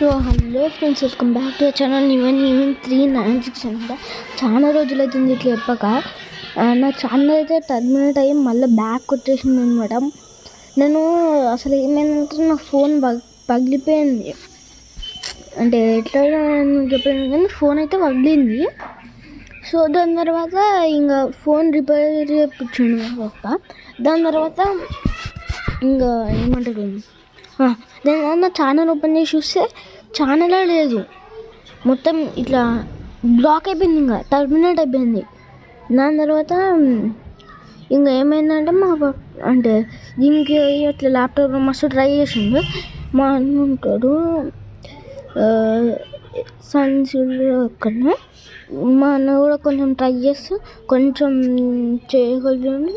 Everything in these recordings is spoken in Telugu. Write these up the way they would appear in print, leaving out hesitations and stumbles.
So hello friends, welcome back to channel. Even 396 అనమాట. చాలా రోజులు అవుతుంది ఇట్లా చెప్పక. నా ఛానల్ అయితే టర్మినేట్ అయ్యి మళ్ళీ బ్యాక్ వచ్చేసింది అనమాట. నేను అసలు ఏమైందంటే నా ఫోన్ పగిలిపోయింది. అంటే ఎట్లా చెప్పాను కానీ ఫోన్ అయితే పగిలింది. సో దాని తర్వాత ఇంకా ఫోన్ రిపేర్ చేయించాను పప్ప. దాని తర్వాత ఇంకా ఏమంటారు, దాని నా ఛానల్ ఓపెన్ చేసి చూస్తే ఛానలే లేదు, మొత్తం ఇట్లా బ్లాక్ అయిపోయింది, ఇంకా టర్మినేట్ అయిపోయింది. దాని తర్వాత ఇంకా ఏమైందంటే అంటే దీనికి అట్లా ల్యాప్టాప్ మస్తు ట్రై చేసిండు. మా అన్న ఉంటాడు సైన్స్ అక్కడ, మా అన్న కూడా కొంచెం ట్రై చేస్తే కొంచెం చేయగలిగింది.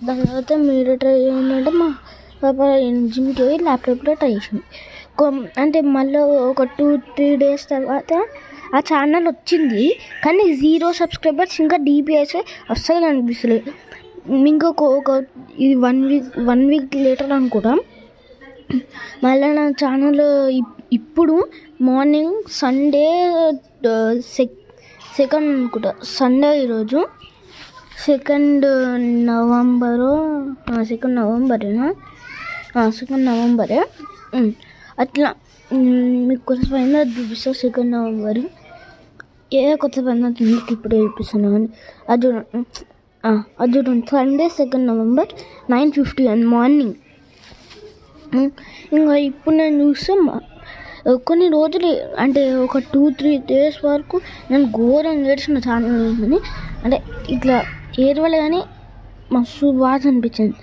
దాని తర్వాత మీరు ట్రై చేయండి మా పాప జిమ్కి పోయి ల్యాప్టాప్లో ట్రై చేసింది. అంటే మళ్ళీ ఒక 2-3 డేస్ తర్వాత ఆ ఛానల్ వచ్చింది, కానీ 0 సబ్స్క్రైబర్స్, ఇంకా DPS అస్సలు కనిపిస్తలేదు. ఇంకొక ఇది 1 వీక్ లేటర్ అనుకుంటాం. మళ్ళీ నా ఛానల్ ఇప్పుడు మార్నింగ్ సండే 2nd అనుకుంటా, సండే ఈరోజు 2nd నవంబరే అట్లా. మీకు కొత్త పైన చూపిస్తా 2nd నవంబర్ ఏ కొత్త పైన మీకు ఇప్పుడే చూపిస్తున్నాను. కానీ అది చూడండి, సండే 2nd నవంబర్ 9:50 మార్నింగ్. ఇంకా ఇప్పుడు నేను చూస్తే కొన్ని రోజులు అంటే ఒక 2-3 డేస్ వరకు నేను ఘోరంగా ఏడ్చిన ఛానల్ ఉందని. అంటే ఇట్లా ఏడవలే కానీ మస్తు బాధ అనిపించింది.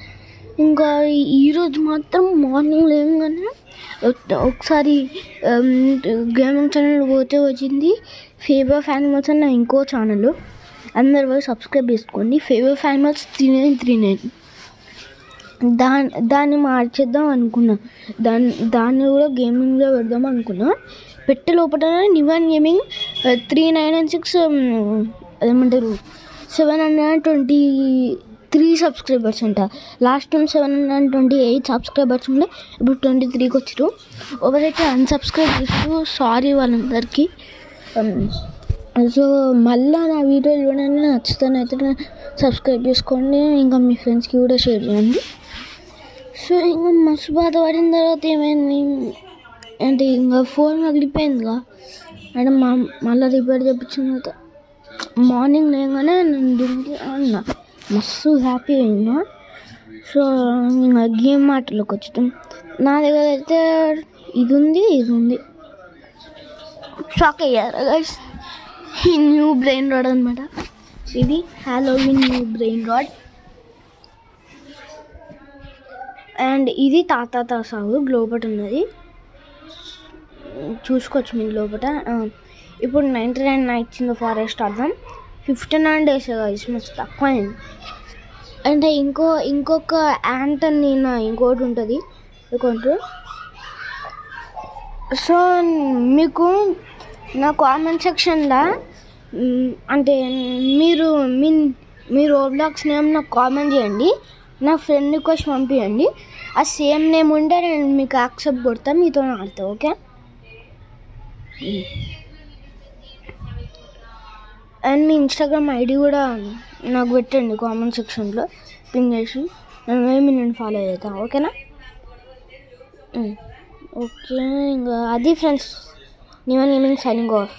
ఇంకా ఈరోజు మాత్రం మార్నింగ్ లేవగానే ఒకసారి గేమింగ్ ఛానల్ పోతే వచ్చింది ఫేవర్ ఫ్యానిమల్స్ అన్న ఇంకో ఛానల్. అందరు పోయి సబ్స్క్రైబ్ చేసుకోండి. ఫేవర్ ఫ్యానిమల్స్ 3939. దాన్ని మార్చేద్దాం అనుకున్నా, దాన్ని కూడా గేమింగ్లో పెడదాం అనుకున్నా. పెట్టే లోపల నివన్ గేమింగ్ 396 ఏమంటారు 723 సబ్స్క్రైబర్స్ అంట. లాస్ట్ టైం 728 సబ్స్క్రైబర్స్ ఉండే, ఇప్పుడు 23కి వచ్చారు. ఎవరైతే అన్సబ్స్క్రైబ్ చేసారో సారీ వాళ్ళందరికీ. సో మళ్ళీ నా వీడియోలు చూడండి, నచ్చుతానైతే సబ్స్క్రైబ్ చేసుకోండి, ఇంకా మీ ఫ్రెండ్స్కి కూడా షేర్ చేయండి. సో ఇంకా మస్తు బాధపడిన తర్వాత ఏమైంది అంటే ఇంకా ఫోన్ పగిలిపోయిందిగా, అంటే మళ్ళీ రిపేర్ చేయించిన తర్వాత మార్నింగ్ లేగానే నేను దీనికి అన్నా మస్తు హ్యాపీ అయినా. సో ఇంకా గేమ్ ఆటలోకి వచ్చాం. నా దగ్గర అయితే ఇది ఉంది షాక్ అయ్యారు గైస్. ఈ న్యూ బ్రెయిన్ రాడ్ అనమాట. ఇది Halloween new brain rod. And ఇది తాత సాగు లోపల ఉన్నది, చూసుకోవచ్చు మీరు లోపల. ఇప్పుడు 99 నైట్స్ ఇన్ ద ఫారెస్ట్ అర్థం 59 days గైస్, మస్తు తక్కువ అయింది. అంటే ఇంకొక యాంటనీనా ఇంకోటి ఉంటుంది అకౌంట్. సో మీకు నా కామెంట్ సెక్షన్లో అంటే మీరు రోబ్లాక్స్ నేమ్ నాకు కామెంట్ చేయండి, నా ఫ్రెండ్ రిక్వెస్ట్ పంపించండి. ఆ సేమ్ నేమ్ ఉంటే నేను మీకు యాక్సెప్ట్ కొడతాను, మీతో ఆడతా. Okay, and me Instagram ID కూడా నాకు పెట్టండి కామెంట్ సెక్షన్లో పింగ్ చేసి, నేను ఫాలో అవుతా. ఓకేనా? ఓకే, ఇంకా అది ఫ్రెండ్స్, నివన్ గేమింగ్ సైనింగ్ ఆఫ్.